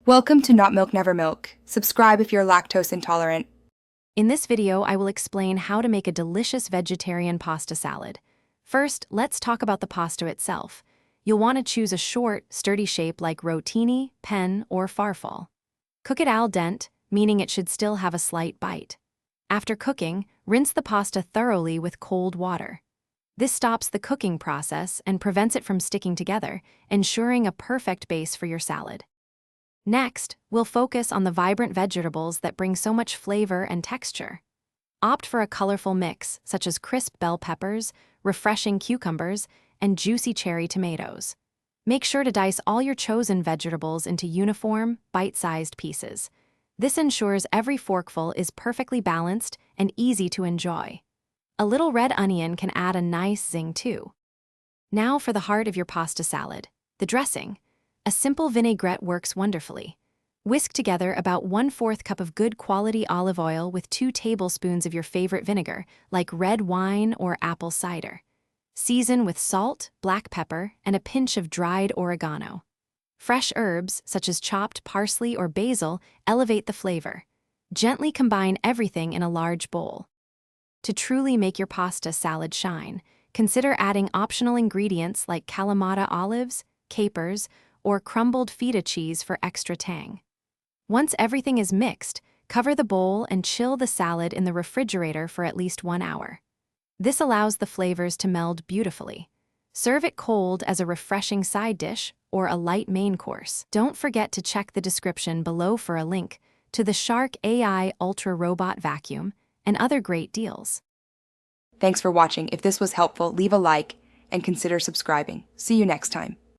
Welcome to Not Milk Never Milk. Subscribe if you're lactose intolerant. In this video, I will explain how to make a delicious vegetarian pasta salad. First, let's talk about the pasta itself. You'll want to choose a short, sturdy shape like rotini, pen, or farfalle. Cook it al dente, meaning it should still have a slight bite. After cooking, rinse the pasta thoroughly with cold water. This stops the cooking process and prevents it from sticking together, ensuring a perfect base for your salad. Next, we'll focus on the vibrant vegetables that bring so much flavor and texture. Opt for a colorful mix, such as crisp bell peppers, refreshing cucumbers, and juicy cherry tomatoes. Make sure to dice all your chosen vegetables into uniform, bite-sized pieces. This ensures every forkful is perfectly balanced and easy to enjoy. A little red onion can add a nice zing too. Now for the heart of your pasta salad, the dressing. A simple vinaigrette works wonderfully. Whisk together about 1/4 cup of good quality olive oil with 2 tablespoons of your favorite vinegar, like red wine or apple cider. Season with salt, black pepper, and a pinch of dried oregano. Fresh herbs, such as chopped parsley or basil, elevate the flavor. Gently combine everything in a large bowl. To truly make your pasta salad shine, consider adding optional ingredients like Kalamata olives, capers, or crumbled feta cheese for extra tang. Once everything is mixed, cover the bowl and chill the salad in the refrigerator for at least 1 hour. This allows the flavors to meld beautifully. Serve it cold as a refreshing side dish or a light main course. Don't forget to check the description below for a link to the Shark AI Ultra Robot Vacuum and other great deals. Thanks for watching. If this was helpful, leave a like and consider subscribing. See you next time.